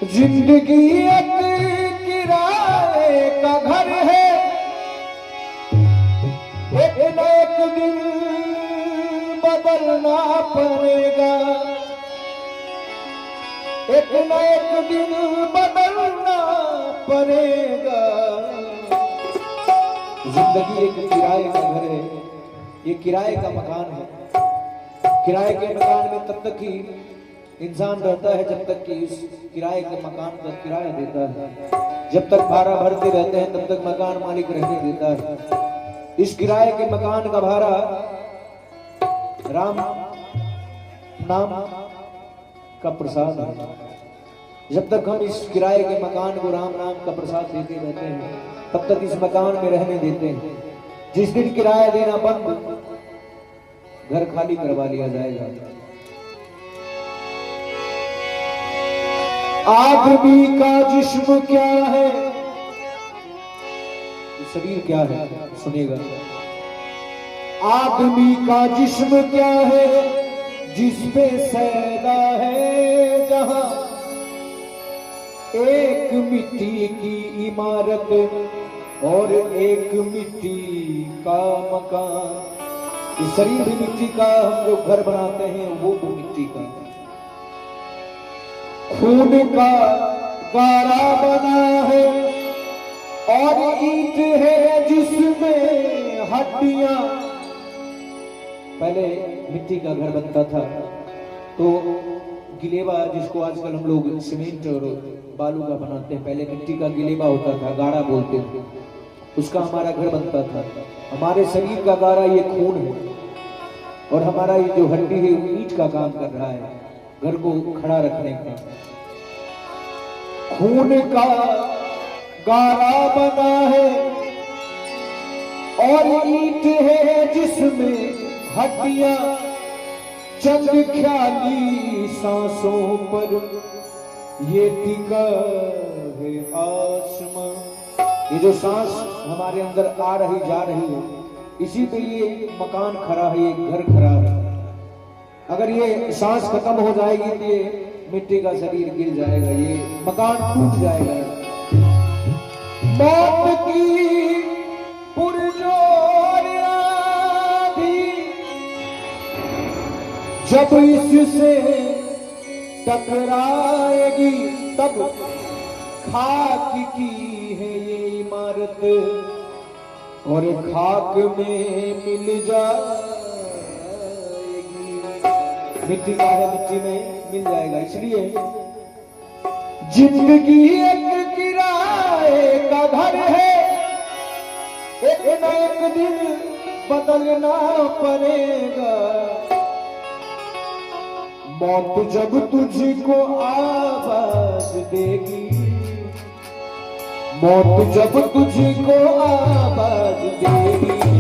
जिंदगी एक किराए का घर है, एक न एक दिन बदलना पड़ेगा, एक न एक दिन बदलना पड़ेगा। जिंदगी एक किराए का घर है, ये किराए का मकान है। किराए के मकान में तब तक ही इंसान रहता है जब तक कि इस किराए के मकान का किराया देता है। जब तक भाड़ा भरते रहते हैं तब तक मकान मालिक रहने देता है। इस किराए के मकान का भाड़ा राम नाम का प्रसाद है। जब तक हम इस किराए के मकान को राम नाम का प्रसाद देते रहते हैं तब तक इस मकान में रहने देते हैं। जिस दिन किराया देना बंद, घर खाली करवा लिया जाएगा। आदमी का जिस्म क्या है, शरीर क्या है, सुनिएगा। आदमी का जिस्म क्या है, जिस पे सैदा है जहां एक मिट्टी की इमारत और एक मिट्टी का मकान। इस शरीर भी मिट्टी का, हम जो घर बनाते हैं वो भी मिट्टी का। खून का गारा बना है और ईंट है जिसमें हड्डियां। पहले मिट्टी का घर बनता था तो गिलेबा, जिसको आजकल हम लोग सीमेंट और बालू का बनाते हैं, पहले मिट्टी का गिलेबा होता था, गारा बोलते थे, उसका हमारा घर बनता था। हमारे शरीर का गारा ये खून है और हमारा ये जो हड्डी है ईंट का काम कर रहा है, घर को खड़ा रखने का। खून का गारा बना है और ईंट है जिसमें हड्डियां। चंद ख्याली सांसों पर ये टिका है आसमां। ये जो सांस हमारे अंदर आ रही जा रही है, इसी पे ये मकान खड़ा है, ये घर खड़ा है। अगर ये सांस खत्म हो जाएगी तो ये मिट्टी का शरीर गिर जाएगा, ये मकान टूट जाएगा। मौत की पुरजोर आंधी जब इससे टकराएगी, तब खाक की है ये इमारत और खाक में मिल जाएगी। मिट्टी का है, मिट्टी में मिल जाएगा। इसलिए जिंदगी एक किराए का घर है, एक न एक दिन बदलना पड़ेगा। मौत जब तुझको आवाज देगी, मौत जब तुझको आवाज देगी,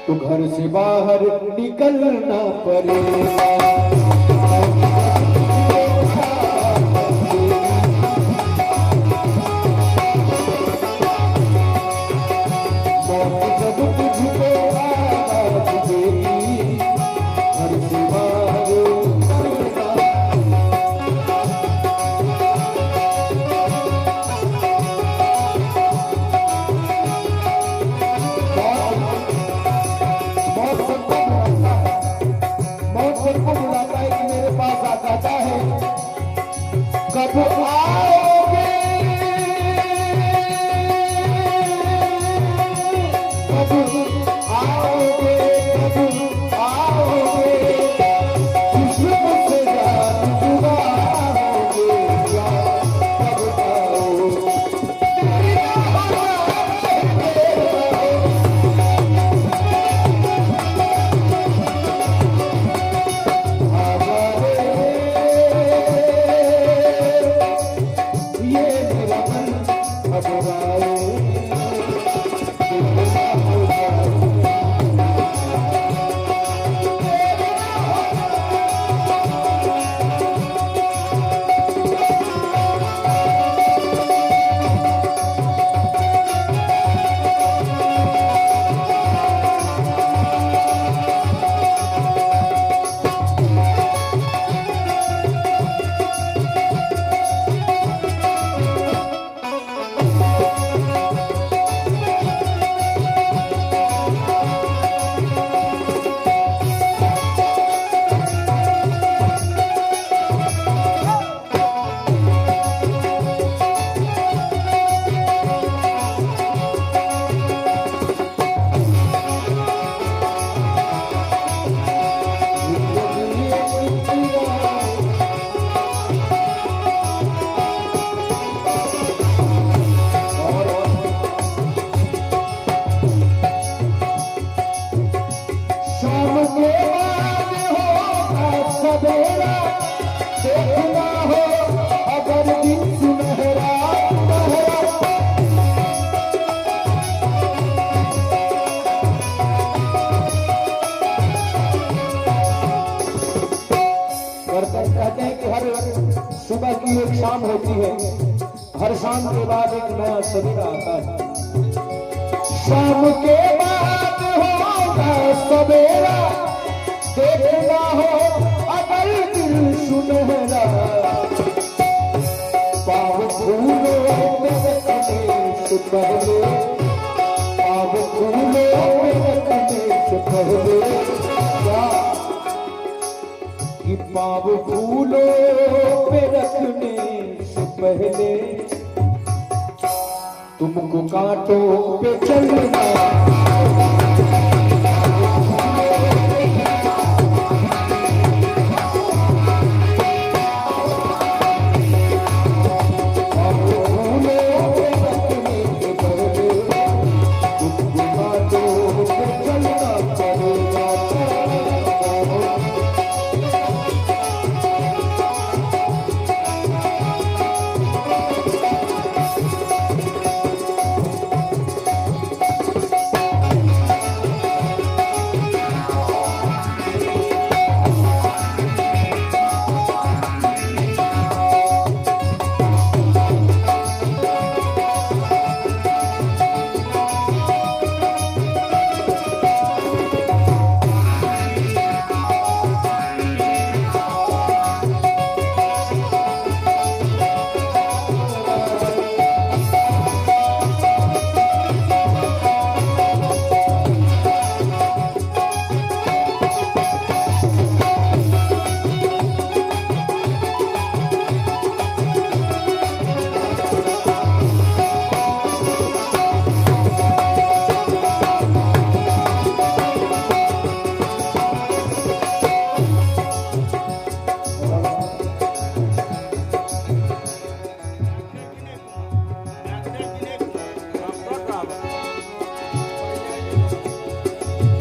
तो घर से बाहर निकलना पड़ेगा। शाम के बाद होगा सवेरा, देखना हो अगर दिन सुनहरा कहते हैं कि हर सुबह की एक शाम होती है, हर शाम के बाद एक नया सवेरा आता है। शाम के बाद होगा सवेरा, देखना हो अगर दिल सुनहरा, पाँव फूलों में रखने से पहले, पाँव फूलों में रखने से पहले, कि पाँव फूलों पे रखने से पहले तुमको कांटों पे चलना।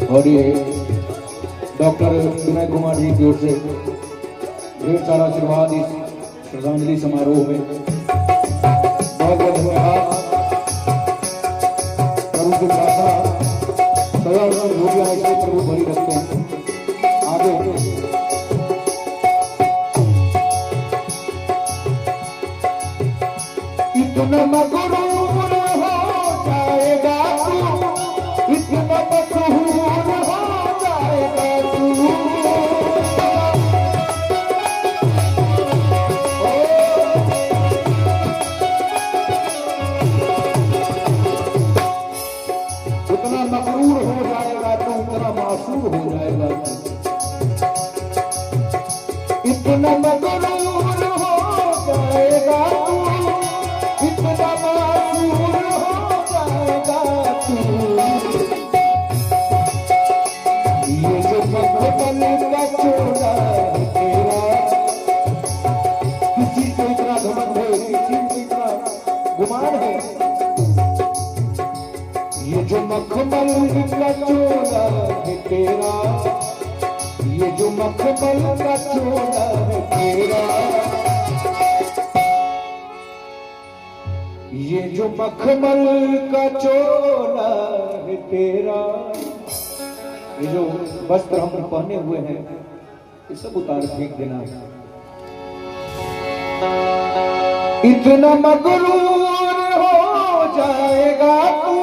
और ये डॉक्टर विनय कुमार जी की ओर से ढेर सारा आशीर्वाद इस श्रद्धांजलि समारोह में। बहुत बहुत धन्यवाद। प्रभु की प्रार्थना सदा भोगिया ऐसे प्रभु बनी रखते हैं। आगे इतना मगरूर हो जाएगा तू, इतना मशहूर हो जाएगा तू, उतना मगरूर हो जाएगा तू, उतना मासूर हो जाएगा तू, इतना मगरूर हो जाएगा तू, इतना मासूर हो जाएगा तू। ये जो मखमल का चोला है तेरा, किसी को इतना घमंड है, किसी को इतना गुमान है। ये जो मखमल का चोला है तेरा, ये जो मखमल का चोला है तेरा, ये जो मखमल का चोला है तेरा। ये जो वस्त्र हम पहने हुए हैं ये सब उतार फेंक देना है। इतना मगरूर हो जाएगा तू,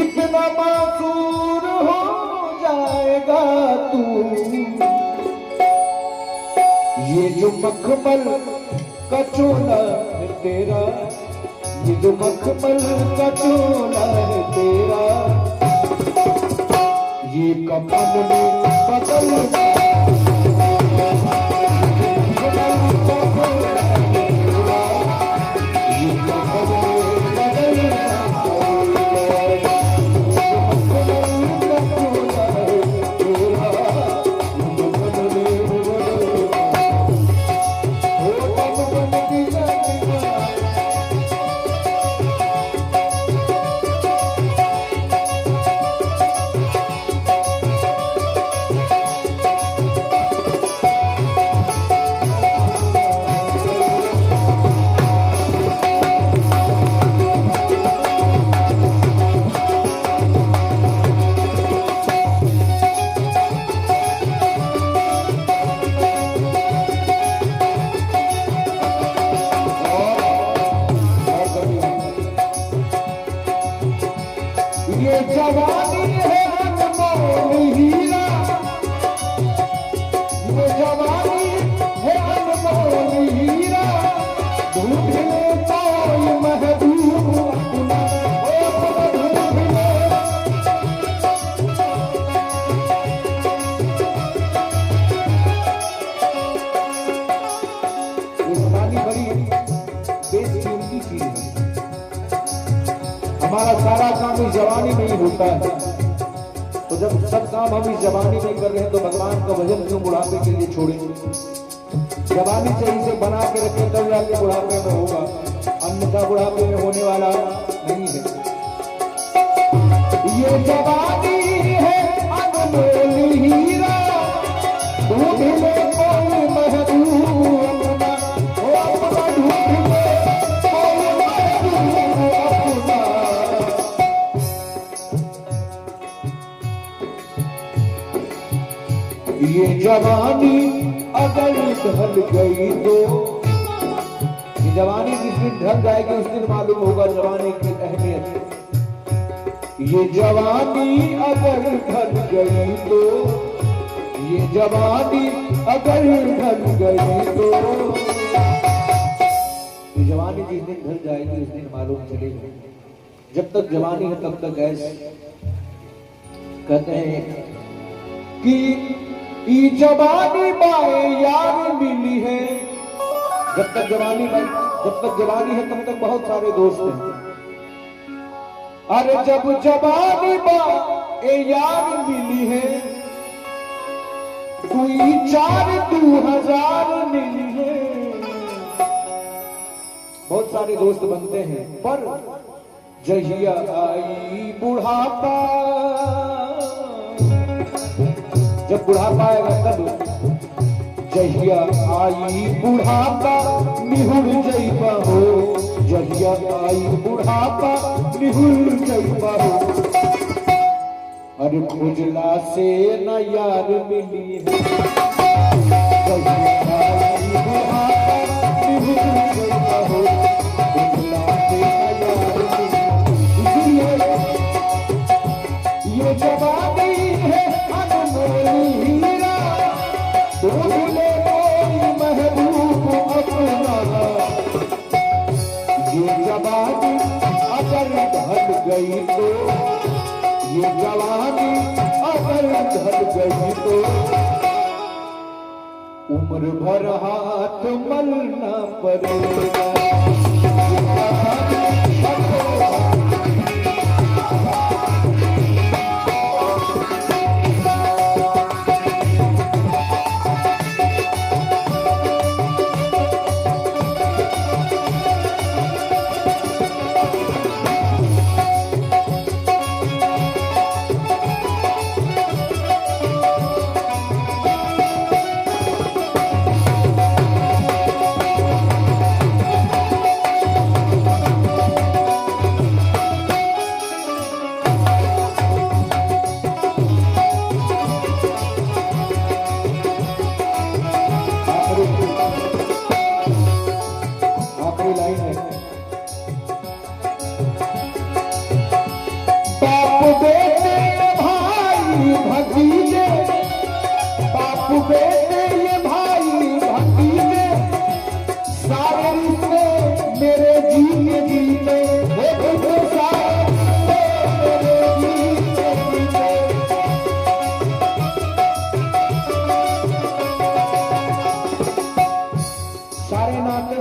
इतना मासूर हो जाएगा तू। ये जो मखमल का चोला है तेरा, ये जो मखमल का चोला है तेरा, ये कफन में बदल जवानी है अनमोल हीरा, ये जवानी है अनमोल हीरा, ढूंढ ले कोई महबूब अपना, ढूंढ ले। ये जवानी बड़ी बेशकीमती चीज है। हमारा सारा काम इस जवानी में ही होता है, तो जब सब काम हम इस जवानी में कर रहे हैं तो भगवान का भजन क्यों बुढ़ापे के लिए छोड़ेंगे? जवानी सही से बना के रखें तब जाके बुढ़ापे में होगा, अन्यथा बुढ़ापे में होने वाला नहीं है। ये जवानी है अनमोल हीरा, ढूंढ ले कोई महबूब अपना, ओ अपना ढूंढ ले कोई महबूब अपना। ये जवानी अगर ढल गई तो, ये जवानी जिस दिन ढल जाएगी उस दिन मालूम होगा जवानी की अहमियत। ये जवानी अगर ढल गई तो, ये जवानी अगर ढल गई तो, ये जवानी जिस दिन ढल जाएगी उस दिन मालूम चलेगा। जब तक जवानी है तब तक ऐसे कहते हैं कि ई जवानी बाए यार मिली है। जब तक जवानी है तब तक बहुत सारे दोस्त हैं। अरे जब जवानी बाए यार मिली है, 2000 मिली है। बहुत सारे दोस्त बनते हैं, पर जहिया आई बुढ़ापा, जब बुढ़ापा आएगा तब, जहिया आई बुढ़ापा निहुर जइबा हो, जहिया आई बुढ़ापा निहुर जइबा हो। अरे खुजला से न यार मिली है, जहिया आई बुढ़ापा निहुर जइबा हो, खुजला से न यार मिली है। ये जवानी है हीरा, ढूंढ ले कोई महबूब अपना। ये जवानी अगर ढल गई तो, ये जवानी अगर ढल गई तो, उम्र भर हाथ मलना पड़ेगा।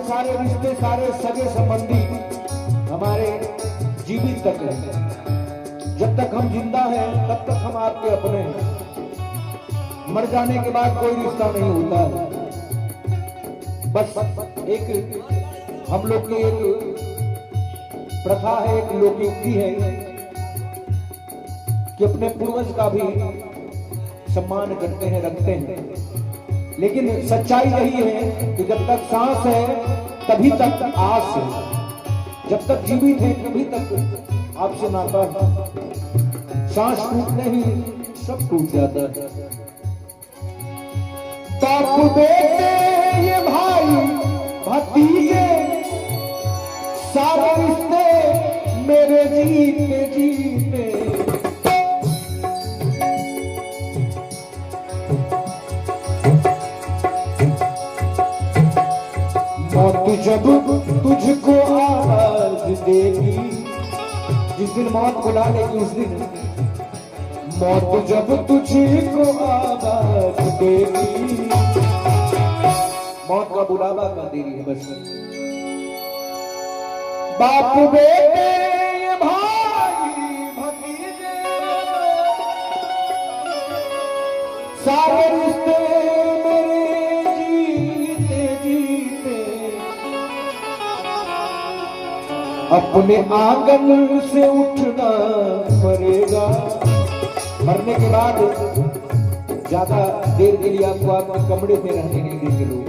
सारे रिश्ते, सारे सगे संबंधी हमारे जीवित तक हैं। जब तक हम जिंदा हैं तब तक हम आपके अपने हैं। मर जाने के बाद कोई रिश्ता नहीं होता है। बस एक हम लोग की एक प्रथा है, एक लोकयुक्ति है कि अपने पूर्वज का भी सम्मान करते हैं, रखते हैं। लेकिन सच्चाई यही है कि जब तक सांस है तभी तक आस है, जब तक जीवित है तभी तक आपसे नाता है। सांस टूटने ही सब टूट जाता है। बाप बेटे ये भाई भतीजे सारे रिश्ते मेरे जीते जीते जब तुझको आवाज देगी, जिस दिन मौत बुला लेगी उस दिन, मौत जब तुझको आवाज देगी, मौत का बुलावा कर दे रही है बस। बाप बेटे भाई भतीजे सारे रिश्ते मेरे जीते जीते अपने आंगन से उठना पड़ेगा। मरने के बाद ज्यादा देर के लिए आपको आपके कमरे में रहने नहीं देंगे लोग।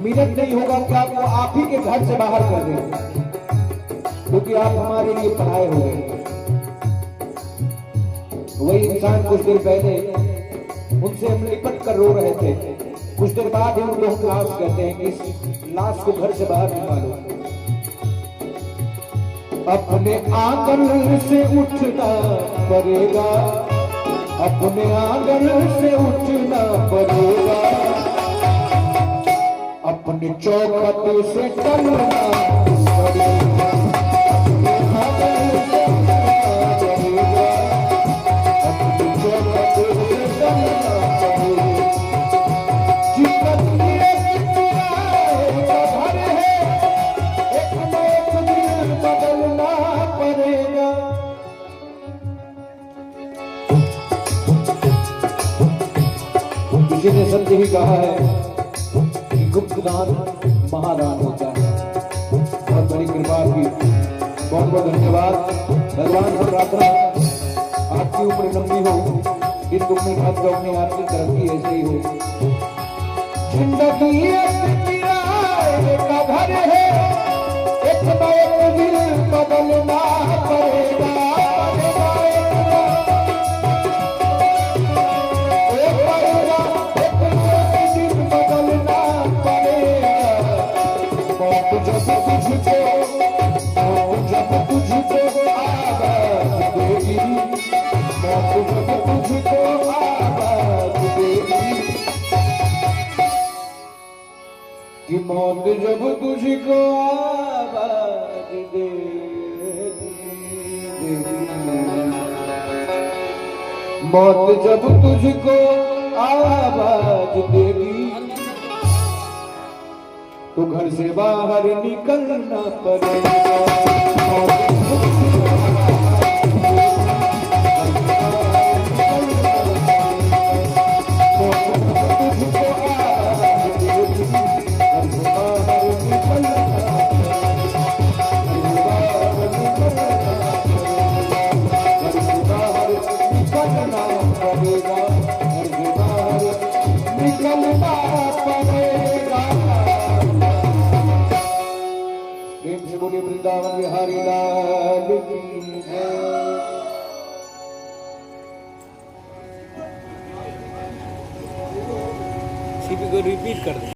मिनट नहीं होगा कि आपको आप ही के घर से बाहर कर देंगे, क्योंकि आप हमारे लिए पराए हो गए। वही इंसान कुछ देर पहले उनसे हम लिपट कर रो रहे थे, कुछ देर बाद ही उनको हम लाश कहते हैं कि इस लाश को घर से बाहर निकालो। अपने आंगन से उठना पड़ेगा, अपने आंगन से उठना पड़ेगा, अपने चौखट से टलना पड़ेगा, अपने आंगन से उठना पड़ेगा, अपने चौखट से टलना पड़ेगा। जीवन की एक किराए का घर है, एक न एक दिन बदलना पड़ेगा। किसी ने सत्य ही कहा है कि गुप्त दान महादान होता है। बहुत बड़ी कृपा की, बहुत बहुत धन्यवाद। भगवान से प्रार्थना आपकी उम्र लंबी हो, दिन दुगनी भाग अपने आपकी तरक्की ऐसे ही हो। जिंदगी एक किराए का घर है, एक न एक दिन बदलना पड़ेगा। कि मौत जब तुझको आवाज देगी, मौत जब तुझको आवाज देगी, तो घर से बाहर निकलना पड़ेगा। वृंदावन बिहारी लाल की जय। सीपी को रिपीट कर दे।